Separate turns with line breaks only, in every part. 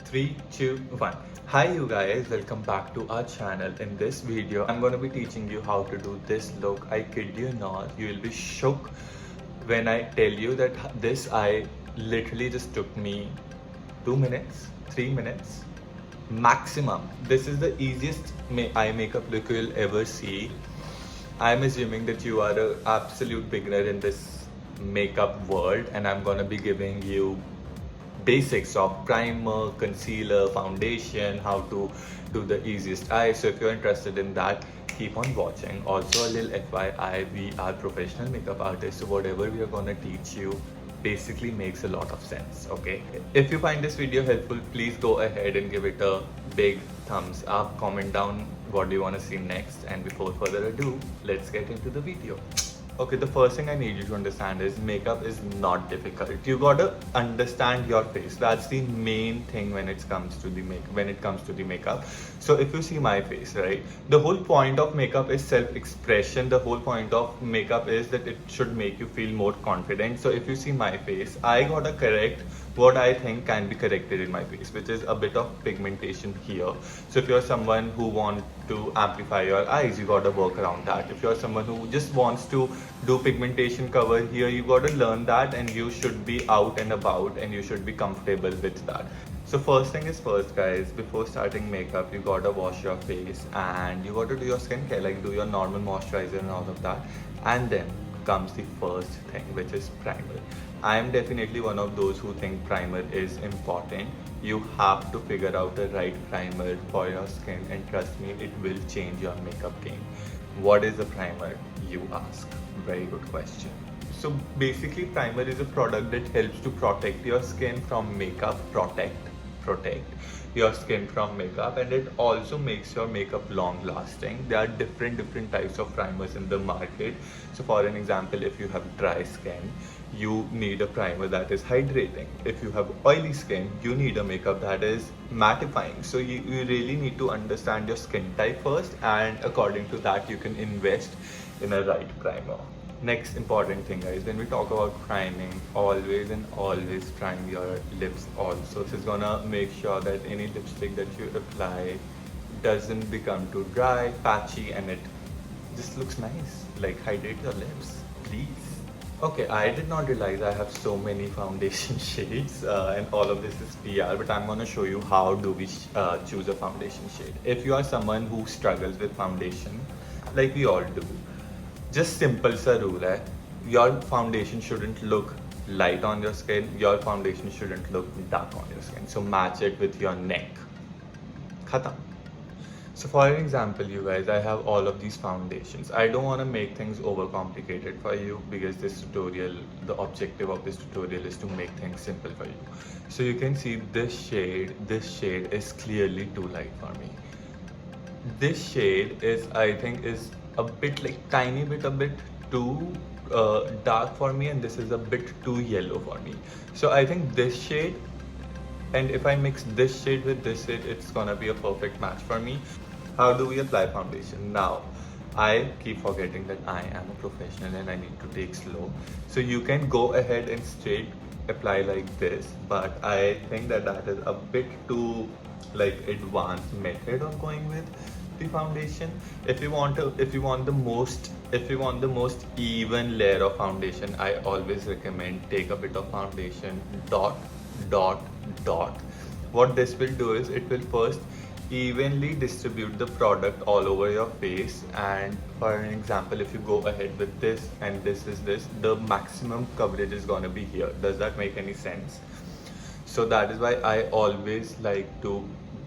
3, 2, 1. Hi you guys, welcome back to our channel. In this video, I'm going to be teaching you how to do this look. I kid you not, you will be shook when I tell you that this eye literally just took me 2 minutes, 3 minutes maximum. This is the easiest eye makeup look you'll ever see. I'm assuming that you are an absolute beginner in this makeup world, and I'm gonna be giving you basics of primer, concealer, foundation, how to do the easiest eye. So if you're interested in that, keep on watching. Also a little FYI, we are professional makeup artists, so whatever we are gonna teach you basically makes a lot of sense. Okay, if you find this video helpful, please go ahead and give it a big thumbs up. Comment down what do you want to see next, and before further ado, let's get into the video. Okay, the first thing I need you to understand is makeup is not difficult. You gotta understand your face. That's the main thing when it comes to the makeup. So if you see my face, right? The whole point of makeup is self-expression. The whole point of makeup is that it should make you feel more confident. So if you see my face, I gotta correct what I think can be corrected in my face, which is a bit of pigmentation here. So if you're someone who wants to amplify your eyes, you gotta work around that. If you're someone who just wants to do pigmentation cover here, you gotta learn that, and you should be out and about and you should be comfortable with that. So first thing is first, guys, before starting makeup, you gotta wash your face and you gotta do your skincare, like do your normal moisturizer and all of that. And then comes the first thing, which is primer. I am definitely one of those who think primer is important. You have to figure out the right primer for your skin, and trust me, it will change your makeup game. What is a primer, you ask? Very good question. So basically, primer is a product that helps to protect your skin from makeup, protect your skin from makeup, and it also makes your makeup long lasting. There are different types of primers in the market. So for an example, if you have dry skin, you need a primer that is hydrating. If you have oily skin, you need a makeup that is mattifying. So you really need to understand your skin type first, and according to that you can invest in a right primer. Next important thing, guys, when we talk about priming, always prime your lips also. This is gonna make sure that any lipstick that you apply doesn't become too dry, patchy, and it just looks nice. Like, hydrate your lips, please. Okay, I did not realize I have so many foundation shades, and all of this is PR, but I'm gonna show you how do we choose a foundation shade. If you are someone who struggles with foundation, like we all do, just simple sa rule hai, your foundation shouldn't look light on your skin, your foundation shouldn't look dark on your skin. So match it with your neck. Khatam. So for an example, you guys, I have all of these foundations. I don't want to make things overcomplicated for you, because this tutorial, the objective of this tutorial is to make things simple for you. So you can see this shade is clearly too light for me. This shade is, I think, is a bit like a bit too dark for me, and this is a bit too yellow for me. So I think this shade, and if I mix this shade with this shade, it's gonna be a perfect match for me. How do we apply foundation? Now, I keep forgetting that I am a professional and I need to take slow. So you can go ahead and straight apply like this, but I think that is a bit too like advanced method of going with the foundation. If you want the most even layer of foundation, I always recommend take a bit of foundation, dot. What this will do is it will first evenly distribute the product all over your face. And for an example, if you go ahead with this and this is this, the maximum coverage is gonna be here. Does that make any sense? So that is why I always like to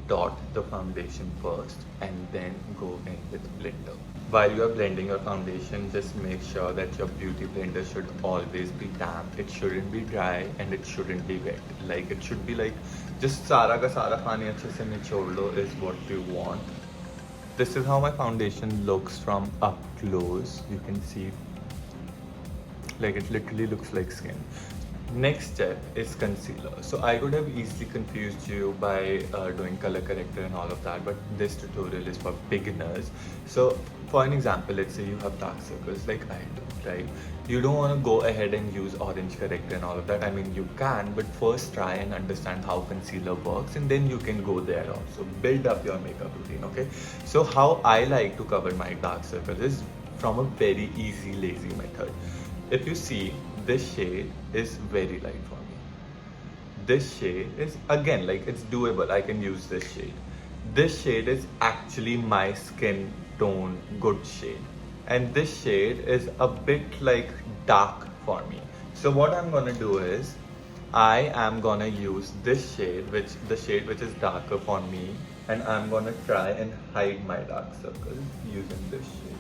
dot the foundation first and then go in with blender. While you are blending your foundation, just make sure that your beauty blender should always be damp. It shouldn't be dry and it shouldn't be wet. Like, it should be like just सारा का सारा पानी अच्छे से निचोड़ लो is what you want. This is how my foundation looks from up close. You can see, like, it literally looks like skin. Next step is concealer. So I could have easily confused you by doing color corrector and all of that, but this tutorial is for beginners. So for an example, let's say you have dark circles like I do, right? You don't want to go ahead and use orange corrector and all of that. I mean, you can, but first try and understand how concealer works, and then you can go there also. Build up your makeup routine, okay? So how I like to cover my dark circles is from a very easy, lazy method. If you see, this shade is very light for me. This shade is again like it's doable. I can use this shade. This shade is actually my skin tone good shade. And this shade is a bit like dark for me. So what I'm gonna do is I am gonna use this shade, the shade which is darker for me, and I'm gonna try and hide my dark circles using this shade.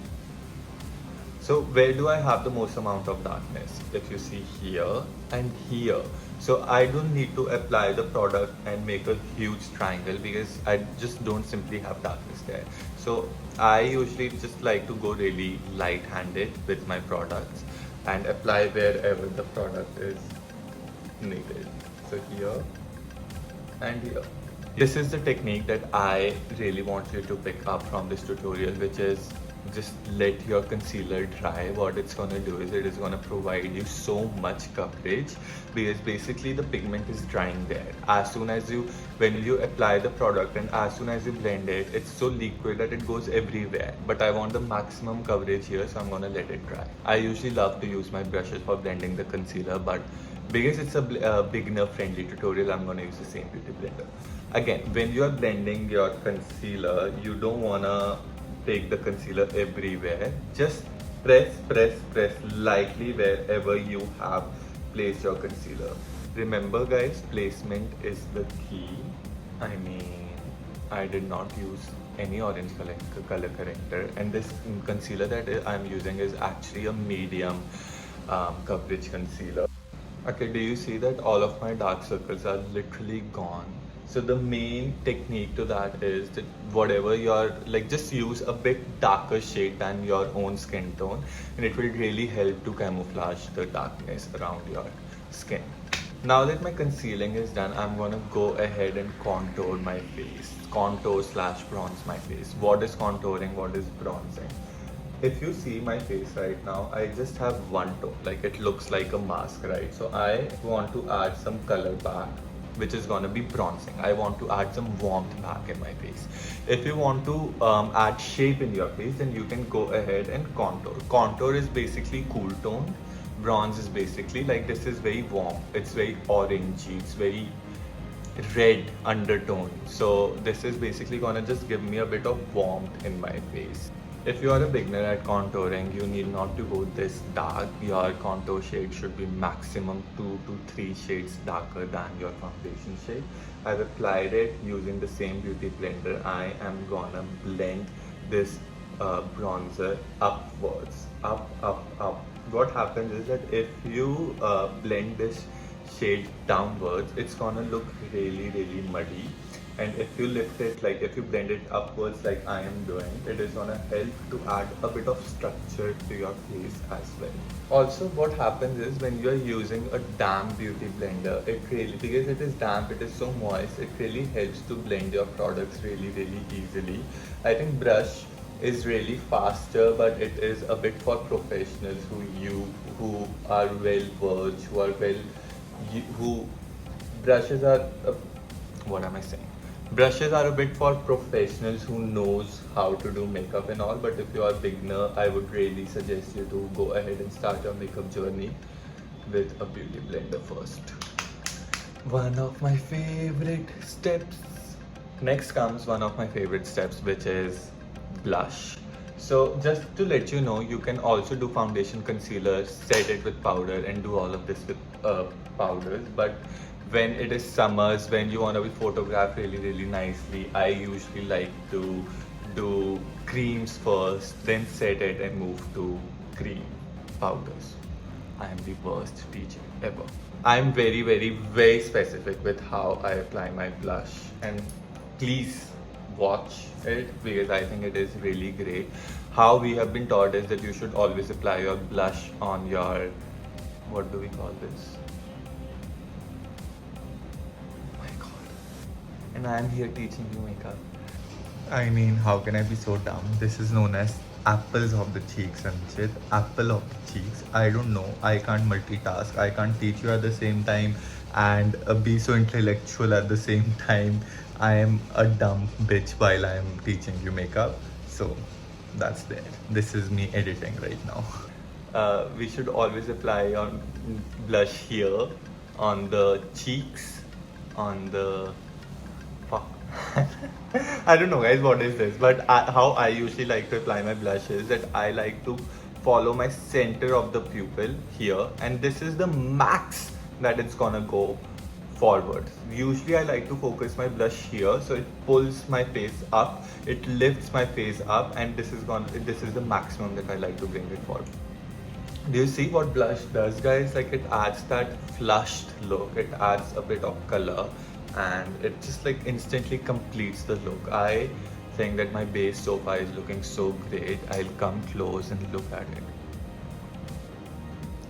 So where do I have the most amount of darkness? If you see here and here. So I don't need to apply the product and make a huge triangle because I just don't simply have darkness there. So I usually just like to go really light-handed with my products and apply wherever the product is needed. So here and here. This is the technique that I really want you to pick up from this tutorial, which is just let your concealer dry. What it's gonna do is it is gonna provide you so much coverage because basically the pigment is drying there. As soon as when you apply the product and as soon as you blend it, it's so liquid that it goes everywhere. But I want the maximum coverage here, so I'm gonna let it dry. I usually love to use my brushes for blending the concealer, but because it's a beginner friendly tutorial, I'm gonna use the same beauty blender. Again, when you are blending your concealer, you don't wanna take the concealer everywhere. Just press lightly wherever you have placed your concealer. Remember guys, placement is the key. I mean, I did not use any orange color corrector, and this concealer that I'm using is actually a medium coverage concealer. Okay, do you see that all of my dark circles are literally gone? So the main technique to that is that whatever you're like, just use a bit darker shade than your own skin tone, and it will really help to camouflage the darkness around your skin. Now that my concealing is done, I'm gonna go ahead and contour my face. Contour slash bronze my face. What is contouring? What is bronzing? If you see my face right now, I just have one tone, like it looks like a mask, right? So I want to add some color back, which is gonna be bronzing. I want to add some warmth back in my face. If you want to add shape in your face, then you can go ahead and contour. Contour is basically cool tone. Bronze is basically like, this is very warm. It's very orangey. It's very red undertone. So this is basically gonna just give me a bit of warmth in my face. If you are a beginner at contouring, you need not to go this dark. Your contour shade should be maximum 2 to 3 shades darker than your foundation shade. I've applied it using the same beauty blender. I am gonna blend this bronzer upwards, up. What happens is that if you blend this shade downwards, it's gonna look really muddy. And if you lift it, like if you blend it upwards like I am doing, it is gonna help to add a bit of structure to your face as well. Also, what happens is when you are using a damp beauty blender, it really, because it is damp, it is so moist, it really helps to blend your products really easily. I think brush is really faster, but it is a bit for professionals who are well versed, who brushes are what am I saying? Brushes are a bit for professionals who knows how to do makeup and all, but if you are a beginner, I would really suggest you to go ahead and start your makeup journey with a beauty blender first. One of my favorite steps. Next comes one of my favorite steps, which is blush. So just to let you know, you can also do foundation, concealer, set it with powder, and do all of this with powders. But when it is summers, when you want to be photographed really nicely, I usually like to do creams first, then set it and move to cream powders. I am the worst teacher ever. I'm very specific with how I apply my blush, and please watch it because I think it is really great. How we have been taught is that you should always apply your blush on your, what do we call this? and I am here teaching you makeup. I mean, how can I be so dumb? This is known as apples of the cheeks, Anchit. Apple of the cheeks. I don't know. I can't multitask. I can't teach you at the same time and be so intellectual at the same time. I am a dumb bitch while I am teaching you makeup. So that's there. This is me editing right now. We should always apply on blush here, on the cheeks, on the fuck. I don't know, guys, what is this? But how I usually like to apply my blush is that I like to follow my center of the pupil here, and this is the max that it's gonna go forward. Usually I like to focus my blush here, so it pulls my face up, it lifts my face up, and this is the maximum that I like to bring it forward. Do you see what blush does, guys? Like, it adds that flushed look, it adds a bit of color, and it just like instantly completes the look. I think that my base so far is looking so great. I'll come close and look at it.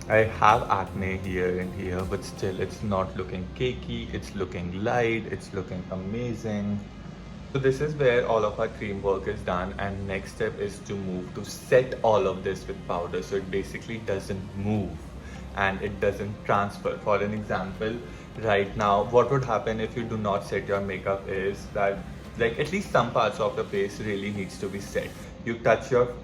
I have acne here and here, but still it's not looking cakey, it's looking light, it's looking amazing. So this is where all of our cream work is done, and next step is to move to set all of this with powder, so it basically doesn't move and it doesn't transfer. For an example, right now what would happen if you do not set your makeup is that, like, at least some parts of your face really needs to be set. You touch your,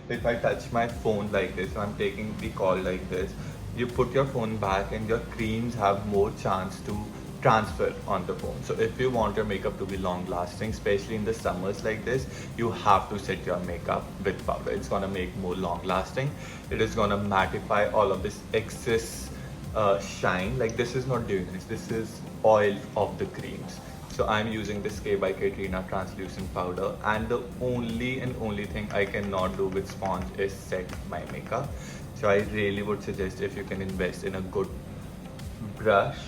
if I touch my phone like this, so I'm taking the call like this, you put your phone back and your creams have more chance to transfer on the phone. So if you want your makeup to be long lasting, especially in the summers like this, you have to set your makeup with powder. It's gonna make more long lasting. It is gonna mattify all of this excess shine. Like, this is not doing this is oil of the creams. So I'm using this K by Katrina translucent powder, and the only thing I cannot do with sponge is set my makeup. So I really would suggest, if you can invest in a good brush,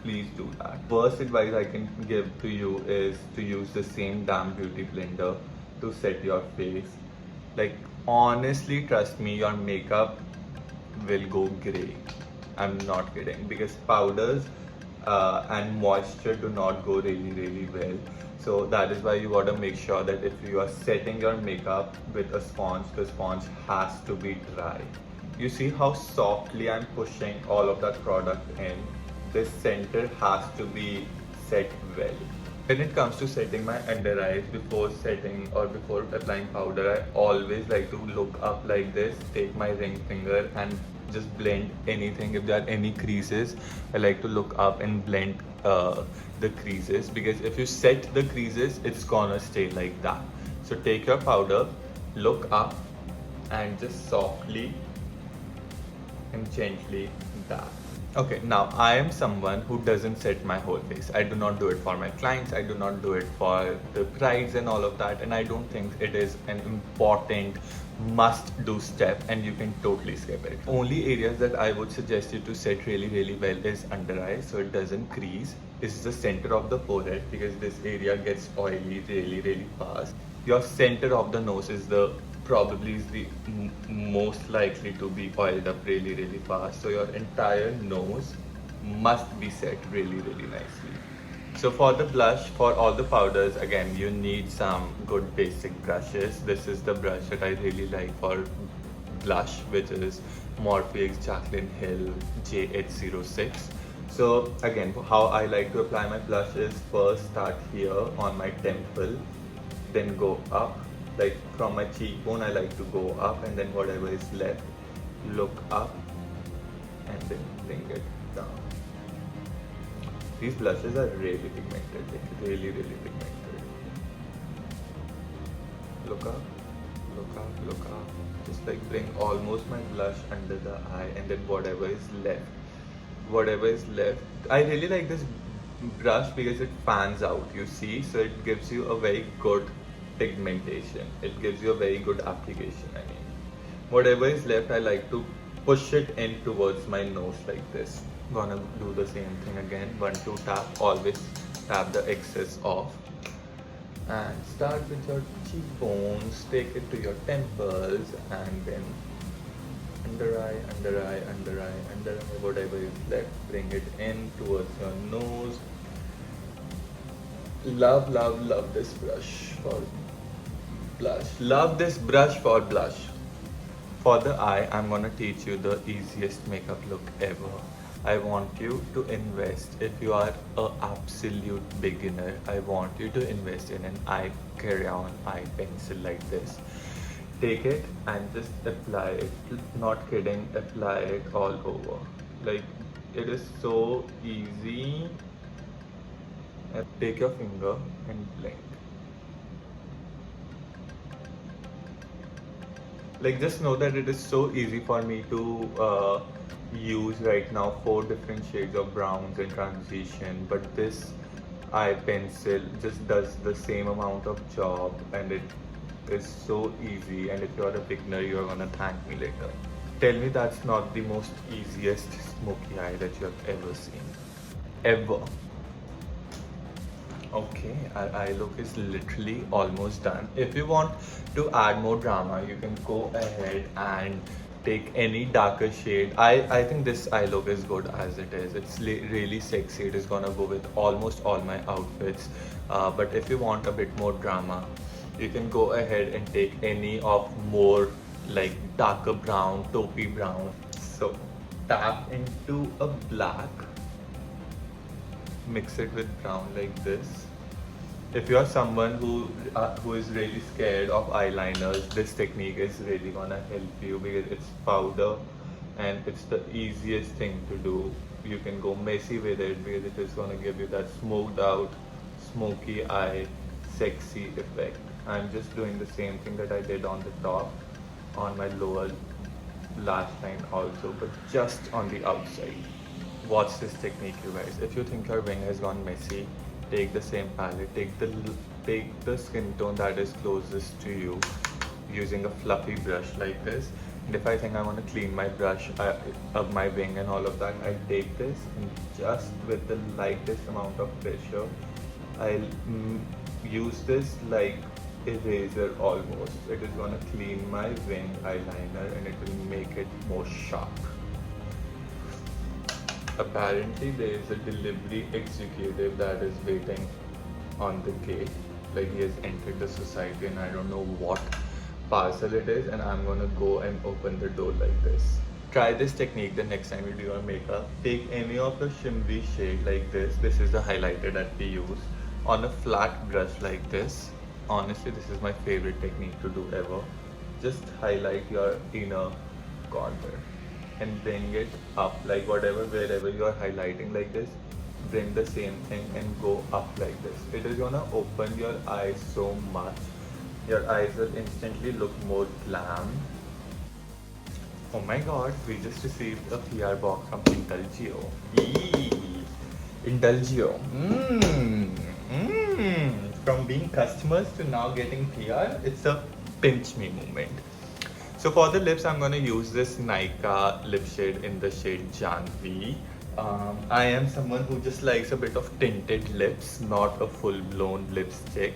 please do that. Worst advice I can give to you is to use the same damn beauty blender to set your face. Like, honestly, trust me, your makeup will go great. I'm not kidding, because powders and moisture do not go really well. So that is why you gotta make sure that if you are setting your makeup with a sponge, the sponge has to be dry. You see how softly I'm pushing all of that product in? This center has to be set well. When it comes to setting my under eyes, before setting or before applying powder, I always like to look up like this, take my ring finger and just blend anything. If there are any creases, I like to look up and blend the creases, because if you set the creases, it's gonna stay like that. So take your powder, look up, and just softly and gently dab. Okay, now I am someone who doesn't set my whole face. I do not do it for my clients, I do not do it for the brides and all of that, and I don't think it is an important must-do step, and you can totally skip it. Only areas that I would suggest you to set really well is under eye, so it doesn't crease. This is the center of the forehead, because this area gets oily really fast. Your center of the nose is the probably is the most likely to be oiled up really fast. So your entire nose must be set really nicely. So for the blush, for all the powders, again, you need some good basic brushes. This is the brush that I really like for blush, which is Morphe Jaclyn Hill J806. So again, how I like to apply my blush is first start here on my temple, then go up. Like, from my cheekbone, I like to go up, and then whatever is left, look up, and then bring it down. These blushes are really pigmented, like really pigmented. Look up, look up, look up. Just like bring almost my blush under the eye, and then whatever is left. I really like this brush because it fans out, you see, so it gives you a very good pigmentation. It gives you a very good application. I mean, whatever is left, I like to push it in towards my nose like this. Gonna do the same thing again. 1 2 tap. Always tap the excess off, and start with your cheekbones, take it to your temples, and then under eye, whatever is left, bring it in towards your nose. Love this brush for blush. Love this brush for blush. For the eye, I'm gonna teach you the easiest makeup look ever. I want you to invest, if you are a absolute beginner, I want you to invest in an eye crayon, eye pencil like this. Take it and just apply it. Not kidding, apply it all over. Like, it is so easy. Take your finger and blend. Like, just know that it is so easy for me to use right now 4 different shades of browns in transition, but this eye pencil just does the same amount of job, and it is so easy. And if you're a beginner, you're gonna thank me later. Tell me that's not the most easiest smoky eye that you have ever seen. Ever. Okay, our eye look is literally almost done. If you want to add more drama, you can go ahead and take any darker shade. I think this eye look is good as it is. It's really sexy. It is gonna go with almost all my outfits. But if you want a bit more drama, you can go ahead and take any of more like darker brown, taupey brown. So tap into a black, mix it with brown like this. If you are someone who is really scared of eyeliners, this technique is really gonna help you because it's powder and it's the easiest thing to do. You can go messy with it because it is gonna give you that smoked out, smoky eye, sexy effect. I'm just doing the same thing that I did on the top, on my lower lash line also, but just on the outside. Watch this technique, you guys. If you think your wing has gone messy, take the same palette, take the skin tone that is closest to you using a fluffy brush like this. And if I think I want to clean my brush, my wing and all of that, I take this and just with the lightest amount of pressure, I'll use this like eraser almost. It is gonna clean my wing eyeliner and it will make it more sharp. Apparently there is a delivery executive that is waiting on the gate. Like, he has entered the society and I don't know what parcel it is, and I'm gonna go and open the door like this. Try this technique the next time you do your makeup. Take any of the shimmery shade like this. This is the highlighter that we use on a flat brush like this. Honestly, this is my favorite technique to do ever. Just highlight your inner corner and bring it up, like wherever you are highlighting like this, bring the same thing and go up like this. It is gonna open your eyes so much. Your eyes will instantly look more glam. Oh my god, we just received a PR box from Indulgio. Indulgio. From being customers to now getting PR, it's a pinch me moment. So for the lips, I'm going to use this Nykaa lip shade in the shade Janvi. I am someone who just likes a bit of tinted lips, not a full-blown lipstick.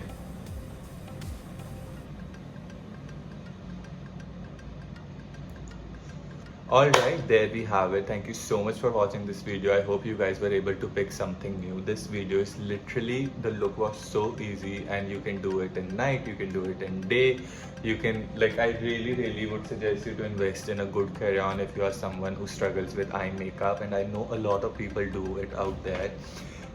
Alright, there we have it. Thank you so much for watching this video. I hope you guys were able to pick something new. This video is literally, the look was so easy and you can do it in night, you can do it in day. You can, like, I really would suggest you to invest in a good crayon if you are someone who struggles with eye makeup, and I know a lot of people do it out there.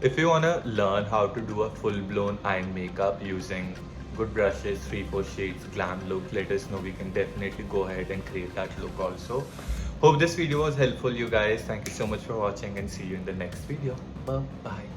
If you want to learn how to do a full-blown eye makeup using good brushes, 3-4 shades, glam look, let us know. We can definitely go ahead and create that look also. Hope this video was helpful, you guys. Thank you so much for watching and see you in the next video. Bye bye.